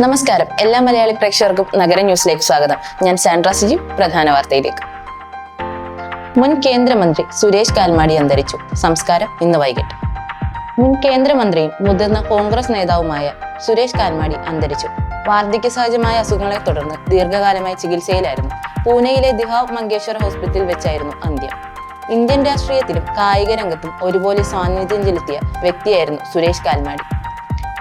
നമസ്കാരം, എല്ലാ മലയാളി പ്രേക്ഷകർക്കും നഗര ന്യൂസിലേക്ക് സ്വാഗതം. ഞാൻ സാൻഡ്ര സിജി. പ്രധാന വാർത്തയിലേക്ക്. മുൻ കേന്ദ്രമന്ത്രി സുരേഷ് കാൽമാടി അന്തരിച്ചു. സംസ്കാരം ഇന്ന് വൈകിട്ട്. മുൻ കേന്ദ്രമന്ത്രിയും മുതിർന്ന കോൺഗ്രസ് നേതാവുമായ സുരേഷ് കാൽമാടി അന്തരിച്ചു. വാർദ്ധക്യ സഹജമായ അസുഖങ്ങളെ തുടർന്ന് ദീർഘകാലമായി ചികിത്സയിലായിരുന്നു. പൂനെയിലെ ദിഹാവ് മങ്കേശ്വർ ഹോസ്പിറ്റലിൽ വെച്ചായിരുന്നു അന്ത്യം. ഇന്ത്യൻ രാഷ്ട്രീയത്തിലും കായിക രംഗത്തും ഒരുപോലെ സ്വാധീനം ചെലുത്തിയ വ്യക്തിയായിരുന്നു സുരേഷ് കാൽമാടി.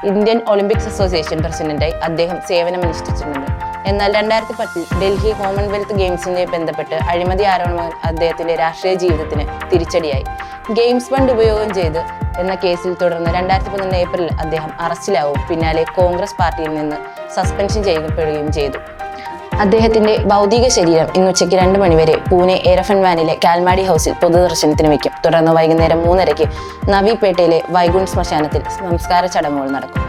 ഇന്ത്യൻ ഒളിമ്പിക്സ് അസോസിയേഷൻ പ്രസിഡന്റായി അദ്ദേഹം സേവനമനുഷ്ഠിച്ചിട്ടുണ്ട്. എന്നാൽ 2010 ഡൽഹി കോമൺവെൽത്ത് ഗെയിംസിനെ ബന്ധപ്പെട്ട് അഴിമതി ആരോപണങ്ങൾ അദ്ദേഹത്തിന്റെ രാഷ്ട്രീയ ജീവിതത്തിന് തിരിച്ചടിയായി. ഗെയിംസ് ഫണ്ട് ഉപയോഗം ചെയ്ത് എന്ന കേസിൽ തുടർന്ന് 2011 ഏപ്രിലിൽ അദ്ദേഹം അറസ്റ്റിലാവും. പിന്നാലെ കോൺഗ്രസ് പാർട്ടിയിൽ നിന്ന് സസ്പെൻഷൻ ചെയ്യപ്പെടുകയും ചെയ്തു. അദ്ദേഹത്തിന്റെ ഭൗതിക ശരീരം ഇന്ന് ഉച്ചയ്ക്ക് 2 മണിവരെ പൂനെ എയർഫൺ വാനിലെ കാൽമാടി ഹൗസിൽ പൊതുദർശനത്തിന് വയ്ക്കും. തുടർന്ന് വൈകുന്നേരം 3:30 നവിപേട്ടയിലെ വൈകുണ്ഠ് ശ്മശാനത്തിൽ സംസ്കാര ചടങ്ങുകൾ നടക്കും.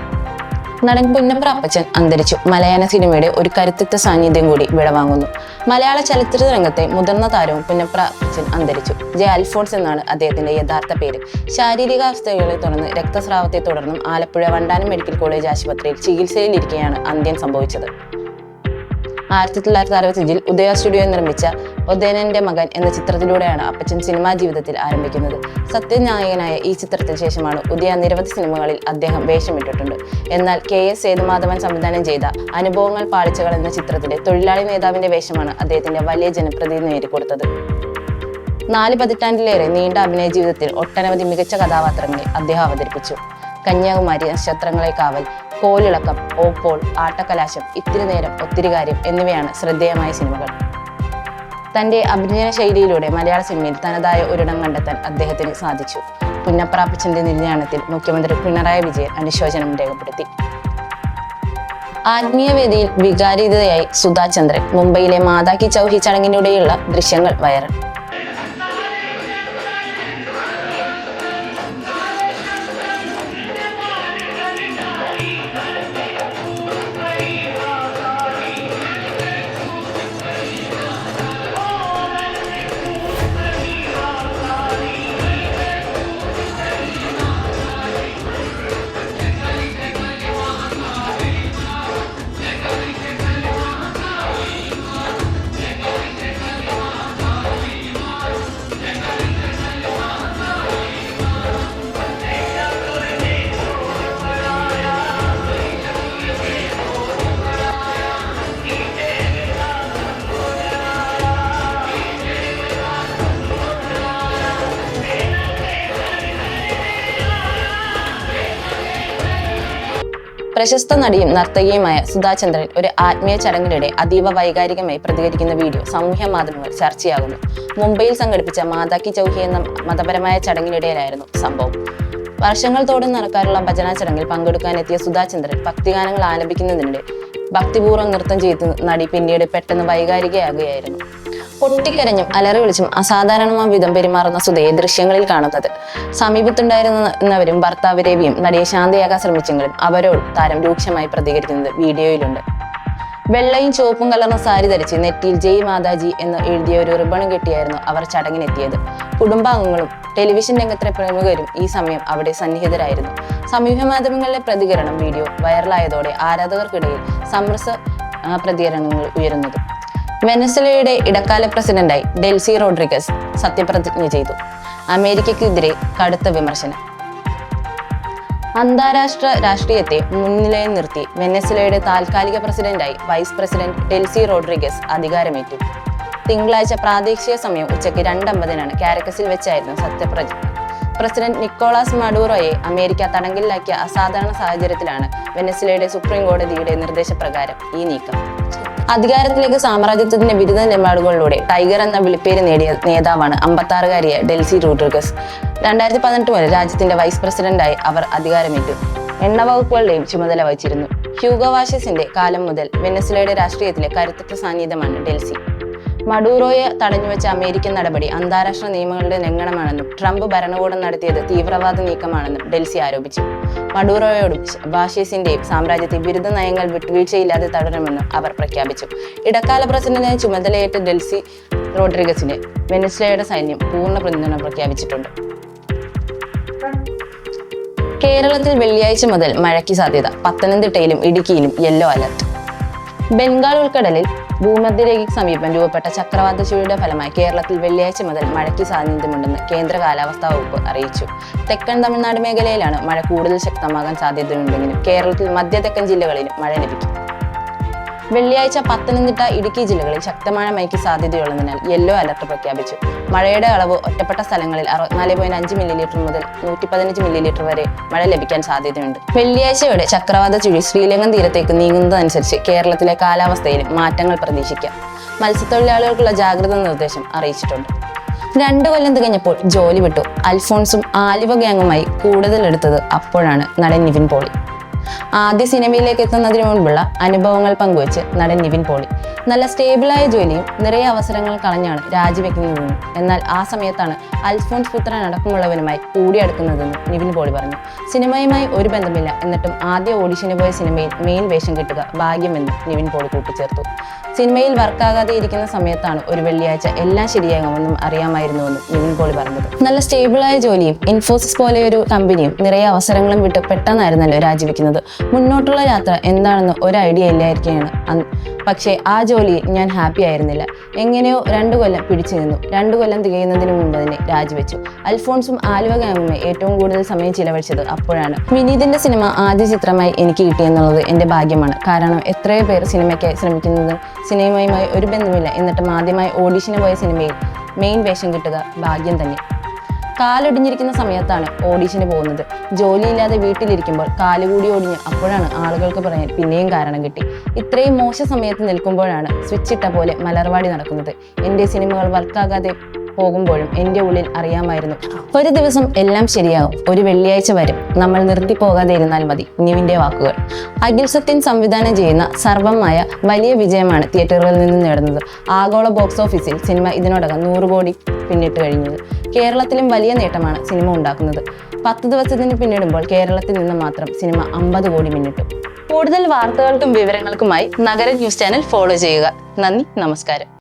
നടൻ പുന്നപ്ര അപ്പച്ചൻ അന്തരിച്ചു. മലയാള സിനിമയുടെ ഒരു കരുത്തുറ്റ സാന്നിധ്യം കൂടി വിടവാങ്ങുന്നു. മലയാള ചലച്ചിത്ര രംഗത്തെ മുതിർന്ന താരവും പുന്നപ്ര അപ്പച്ചൻ അന്തരിച്ചു. ജെ അൽഫോൺസ് എന്നാണ് അദ്ദേഹത്തിന്റെ യഥാർത്ഥ പേര്. ശാരീരികാവസ്ഥകളെ തുടർന്ന് രക്തസ്രാവത്തെ തുടർന്നും ആലപ്പുഴ വണ്ടാനം മെഡിക്കൽ കോളേജ് ആശുപത്രിയിൽ ചികിത്സയിലിരിക്കെയാണ് അന്ത്യം സംഭവിച്ചത്. 1965 ഉദയ സ്റ്റുഡിയോ നിർമ്മിച്ച ഒതേനന്റെ മകൻ എന്ന ചിത്രത്തിലൂടെയാണ് അപ്പച്ചൻ സിനിമാ ജീവിതത്തിൽ ആരംഭിക്കുന്നത്. സത്യനായകനായ ഈ ചിത്രത്തിന് ശേഷമാണ് ഉദയ നിരവധി സിനിമകളിൽ അദ്ദേഹം വേഷമിട്ടിട്ടുണ്ട്. എന്നാൽ KS സേതുമാധവൻ സംവിധാനം ചെയ്ത അനുഭവങ്ങൾ പാളിച്ചകൾ എന്ന ചിത്രത്തിലെ തൊഴിലാളി നേതാവിന്റെ വേഷമാണ് അദ്ദേഹത്തിന്റെ വലിയ ജനപ്രീതി നേടിക്കൊടുത്തത്. 4 പതിറ്റാണ്ടിലേറെ നീണ്ട അഭിനയ ജീവിതത്തിൽ ഒട്ടനവധി മികച്ച കഥാപാത്രങ്ങളെ അദ്ദേഹം അവതരിപ്പിച്ചു. കന്യാകുമാരി, നക്ഷത്രങ്ങളെ കാവൽ, കോലിളക്കം, ഓപ്പോൾ, ആട്ടക്കലാശം, ഇത്തിരി നേരം, ഒത്തിരി കാര്യം എന്നിവയാണ് ശ്രദ്ധേയമായ സിനിമകൾ. തന്റെ അഭിനയ ശൈലിയിലൂടെ മലയാള സിനിമയിൽ തനതായ ഒരിടം കണ്ടെത്താൻ അദ്ദേഹത്തിന് സാധിച്ചു. പുന്നപ്ര അപ്പച്ചന്റെ നിര്യാണത്തിൽ മുഖ്യമന്ത്രി പിണറായി വിജയൻ അനുശോചനം രേഖപ്പെടുത്തി. ആത്മീയവേദിയിൽ വികാരിതയായി സുധാ ചന്ദ്രൻ. മുംബൈയിലെ മാതാ കി ചൗഹി ചടങ്ങിനിടെയുള്ള ദൃശ്യങ്ങൾ വൈറൽ. പ്രശസ്ത നടിയും നർത്തകിയുമായ സുധാ ചന്ദ്രൻ ഒരു ആത്മീയ ചടങ്ങിനിടെ അതീവ വൈകാരികമായി പ്രതികരിക്കുന്ന വീഡിയോ സാമൂഹ്യ മാധ്യമങ്ങൾ ചർച്ചയാകുന്നു. മുംബൈയിൽ സംഘടിപ്പിച്ച മാതാ കി ചൗഹി എന്ന മതപരമായ ചടങ്ങിനിടയിലായിരുന്നു സംഭവം. വർഷങ്ങൾ തോടും നടക്കാറുള്ള ഭജന ചടങ്ങിൽ പങ്കെടുക്കാനെത്തിയ സുധാ ചന്ദ്രൻ ഭക്തിഗാനങ്ങൾ ആലപിക്കുന്നതിനിടെ ഭക്തിപൂർവ്വം നൃത്തം ചെയ്ത് നടി പിന്നീട് പെട്ടെന്ന് വൈകാരികയാകുകയായിരുന്നു. പൊട്ടിക്കരഞ്ഞും അലറി വിളിച്ചും അസാധാരണമായ വിധം പെരുമാറുന്ന സുധയെ ദൃശ്യങ്ങളിൽ കാണുന്നത്. സമീപത്തുണ്ടായിരുന്നവരും ഭർത്താവ് രവിയും നടിയെ ശാന്തയാക്കാൻ ശ്രമിച്ചെങ്കിലും അവരോട് താരം രൂക്ഷമായി പ്രതികരിക്കുന്നത് വീഡിയോയിലുണ്ട്. വെള്ളയും ചുവപ്പും കലർന്ന സാരി ധരിച്ച് നെറ്റിയിൽ ജയ് മാതാജി എന്ന് എഴുതിയ ഒരു റിബണും കെട്ടിയായിരുന്നു അവർ ചടങ്ങിനെത്തിയത്. കുടുംബാംഗങ്ങളും ടെലിവിഷൻ രംഗത്തെ പ്രമുഖരും ഈ സമയം അവിടെ സന്നിഹിതരായിരുന്നു. സമൂഹ മാധ്യമങ്ങളിലെ പ്രതികരണം വീഡിയോ വൈറലായതോടെ ആരാധകർക്കിടയിൽ സമ്മിശ്ര പ്രതികരണങ്ങൾ ഉയരുന്നത്. വെനസ്വേലയുടെ ഇടക്കാല പ്രസിഡന്റായി ഡെൽസി റോഡ്രിഗസ് സത്യപ്രതിജ്ഞ ചെയ്തു. അമേരിക്കയ്ക്കെതിരെ കടുത്ത വിമർശനം. അന്താരാഷ്ട്ര രാഷ്ട്രീയത്തെ മുൻനിലയിൽ നിർത്തി വെനസ്വേലയുടെ താൽക്കാലിക പ്രസിഡന്റായി വൈസ് പ്രസിഡന്റ് ഡെൽസി റോഡ്രിഗസ് അധികാരമേറ്റു. തിങ്കളാഴ്ച പ്രാദേശിക സമയം ഉച്ചയ്ക്ക് 2:50 കാരക്കസിൽ വെച്ചായിരുന്നു സത്യപ്രതിജ്ഞ. പ്രസിഡന്റ് നിക്കോളാസ് മഡൂറോയെ അമേരിക്ക തടങ്കലിലാക്കിയ അസാധാരണ സാഹചര്യത്തിലാണ് വെനസ്വേലയുടെ സുപ്രീം കോടതിയുടെ നിർദ്ദേശപ്രകാരം ഈ നീക്കം. അധികാരത്തിലേക്ക് സാമ്രാജ്യത്വത്തിന്റെ വിരുദ്ധ നിലപാടുകളിലൂടെ ടൈഗർ എന്ന വിളിപ്പേര് നേടിയ നേതാവാണ് 56-കാരിയായ ഡെൽസി റോഡ്രിഗസ്. 2018 മുതൽ രാജ്യത്തിന്റെ വൈസ് പ്രസിഡന്റായി അവർ അധികാരമേറ്റു. എണ്ണ വകുപ്പുകളുടെയും ചുമതല വഹിച്ചിരുന്നു. ഹ്യൂഗോ വാഷസിന്റെ കാലം മുതൽ വെനസ്വേലയുടെ രാഷ്ട്രീയത്തിലെ കരുത്തുറ്റ സാന്നിധ്യമാണ് ഡെൽസി. മഡൂറോയെ തടഞ്ഞുവെച്ച അമേരിക്കൻ നടപടി അന്താരാഷ്ട്ര നിയമങ്ങളുടെ ലംഘനമാണെന്നും ട്രംപ് ഭരണകൂടം നടത്തിയത് തീവ്രവാദ നീക്കമാണെന്നും ഡെൽസി ആരോപിച്ചു. മഡൂറോയോടും വാഷസിന്റെയും സാമ്രാജ്യത്തെ വിരുദ്ധ നയങ്ങൾ വിട്ടുവീഴ്ചയില്ലാതെ തുടരുമെന്നും അവർ പ്രഖ്യാപിച്ചു. ഇടക്കാല പ്രസിഡന്റിനെ ചുമതലയേറ്റ ഡെൽസി റോഡ്രിഗസിന് വെനസ്വേലയുടെ സൈന്യം പൂർണ്ണ പിന്തുണ പ്രഖ്യാപിച്ചിട്ടുണ്ട്. കേരളത്തിൽ വെള്ളിയാഴ്ച മുതൽ മഴയ്ക്ക് സാധ്യത. പത്തനംതിട്ടയിലും ഇടുക്കിയിലും യെല്ലോ അലർട്ട്. ബംഗാൾ ഉൾക്കടലിൽ ഭൂമധ്യരേഖയ്ക്ക് സമീപം രൂപപ്പെട്ട ചക്രവാത ചുഴിയുടെ ഫലമായി കേരളത്തിൽ വെള്ളിയാഴ്ച മുതൽ മഴയ്ക്ക് സാധ്യതയുണ്ടെന്ന് കേന്ദ്ര കാലാവസ്ഥാ വകുപ്പ് അറിയിച്ചു. തെക്കൻ തമിഴ്നാട് മേഖലയിലാണ് മഴ കൂടുതൽ ശക്തമാകാൻ സാധ്യതയുണ്ടെങ്കിലും കേരളത്തിൽ മധ്യ തെക്കൻ ജില്ലകളിലും മഴ ലഭിക്കും. വെള്ളിയാഴ്ച പത്തനംതിട്ട, ഇടുക്കി ജില്ലകളിൽ ശക്തമായ മഴയ്ക്ക് സാധ്യതയുള്ളതിനാൽ യെല്ലോ അലർട്ട് പ്രഖ്യാപിച്ചു. മഴയുടെ അളവ് ഒറ്റപ്പെട്ട സ്ഥലങ്ങളിൽ 64.5 മില്ലിമീറ്റർ മുതൽ 115 മില്ലിമീറ്റർ വരെ മഴ ലഭിക്കാൻ സാധ്യതയുണ്ട്. വെള്ളിയാഴ്ചയോടെ ചക്രവാത ചുഴി ശ്രീലങ്കൻ തീരത്തേക്ക് നീങ്ങുന്നതനുസരിച്ച് കേരളത്തിലെ കാലാവസ്ഥയിലും മാറ്റങ്ങൾ പ്രതീക്ഷിക്കാം. മത്സ്യത്തൊഴിലാളികൾക്കുള്ള ജാഗ്രതാ നിർദ്ദേശം അറിയിച്ചിട്ടുണ്ട്. 2 കൊല്ലം തികഞ്ഞപ്പോൾ ജോലി വിട്ടു. അൽഫോൺസും ആലുവ ഗ്യാങ്ങുമായി കൂടുതൽ എടുത്തത് അപ്പോഴാണ് നടൻ നിവിൻ പോളി. ആദ്യ സിനിമയിലേക്ക് എത്തുന്നതിന് മുൻപുള്ള അനുഭവങ്ങൾ പങ്കുവച്ച് നടൻ നിവിൻ പോളി നല്ല സ്റ്റേബിളായ ജോലിയും നിറയെ അവസരങ്ങൾ കളഞ്ഞാണ് രാജിവെക്കുന്നതെന്നും എന്നാൽ ആ സമയത്താണ് അൽഫോൺസ് പുത്രൻ അടക്കമുള്ളവനുമായി കൂടിയെടുക്കുന്നതെന്നും നിവിൻ പോളി പറഞ്ഞു. സിനിമയുമായി ഒരു ബന്ധമില്ല, എന്നിട്ടും ആദ്യ ഓഡിഷന് പോയ സിനിമയിൽ മെയിൻ വേഷം കിട്ടുക ഭാഗ്യമെന്ന് നിവിൻ പോളി കൂട്ടിച്ചേർത്തു. സിനിമയിൽ വർക്കാകാതെ ഇരിക്കുന്ന സമയത്താണ് ഒരു വെള്ളിയാഴ്ച എല്ലാം ശരിയാകുമെന്നും അറിയാമായിരുന്നുവെന്നും നിവിൻ പോളി പറഞ്ഞത്. നല്ല സ്റ്റേബിളായ ജോലിയും ഇൻഫോസിസ് പോലെയൊരു കമ്പനിയും നിറയെ അവസരങ്ങളും വിട്ട് പെട്ടെന്നായിരുന്നല്ലോ രാജിവെക്കുന്നത്. മുന്നോട്ടുള്ള യാത്ര എന്താണെന്ന് ഒരു ഐഡിയ ഇല്ലായിരിക്കുകയാണ്. പക്ഷേ ആ ജോലിയിൽ ഞാൻ ഹാപ്പി ആയിരുന്നില്ല. എങ്ങനെയോ 2 കൊല്ലം പിടിച്ചു നിന്നു. 2 കൊല്ലം തികയുന്നതിന് മുമ്പ് തന്നെ രാജിവെച്ചു. അൽഫോൺസും ആലുവ ഗ്യാങ്ങുമായി ഏറ്റവും കൂടുതൽ സമയം ചിലവഴിച്ചത് അപ്പോഴാണ്. വിനീതിന്റെ സിനിമ ആദ്യ ചിത്രമായി എനിക്ക് കിട്ടിയെന്നുള്ളത് എൻ്റെ ഭാഗ്യമാണ്. കാരണം എത്രയോ പേർ സിനിമയ്ക്കായി ശ്രമിക്കുന്നത് സിനിമയുമായി ഒരു ബന്ധമില്ല, എന്നിട്ടും ആദ്യമായി ഓഡിഷന് പോയ സിനിമയിൽ മെയിൻ വേഷം കിട്ടുക ഭാഗ്യം തന്നെ. കാലൊടിഞ്ഞിരിക്കുന്ന സമയത്താണ് ഓഡിഷന് പോകുന്നത്. ജോലിയില്ലാതെ വീട്ടിലിരിക്കുമ്പോൾ കാലുകൂടി ഒടിഞ്ഞ് അപ്പോഴാണ് ആളുകൾക്ക് പറയാൻ പിന്നെയും കാരണം കിട്ടി. ഇത്രയും മോശ സമയത്ത് നിൽക്കുമ്പോഴാണ് സ്വിച്ച് ഇട്ട പോലെ മലർവാടി നടക്കുന്നത്. എൻ്റെ സിനിമകൾ വർക്കാകാതെ പോകുമ്പോഴും എൻ്റെ ഉള്ളിൽ അറിയാമായിരുന്നു, ഒരു ദിവസം എല്ലാം ശരിയാകും, ഒരു വെള്ളിയാഴ്ച വരും, നമ്മൾ നിർത്തി പോകാതെ ഇരുന്നാൽ മതി. നിവിൻ്റെ വാക്കുകൾ. അഖിൽ സത്യൻ സംവിധാനം ചെയ്യുന്ന സർവമായ വലിയ വിജയമാണ് തിയേറ്ററുകളിൽ നിന്ന് നേടുന്നത്. ആഗോള ബോക്സ് ഓഫീസിൽ സിനിമ ഇതിനോടകം 100 കോടി പിന്നിട്ട് കഴിഞ്ഞത്. കേരളത്തിലും വലിയ നേട്ടമാണ് സിനിമ ഉണ്ടാക്കുന്നത്. 10 ദിവസത്തിന് പിന്നിടുമ്പോൾ കേരളത്തിൽ നിന്ന് മാത്രം സിനിമ 50 കോടി പിന്നിട്ടു. കൂടുതൽ വാർത്തകൾക്കും വിവരങ്ങൾക്കുമായി നഗര ന്യൂസ് ചാനൽ ഫോളോ ചെയ്യുക. നന്ദി, നമസ്കാരം.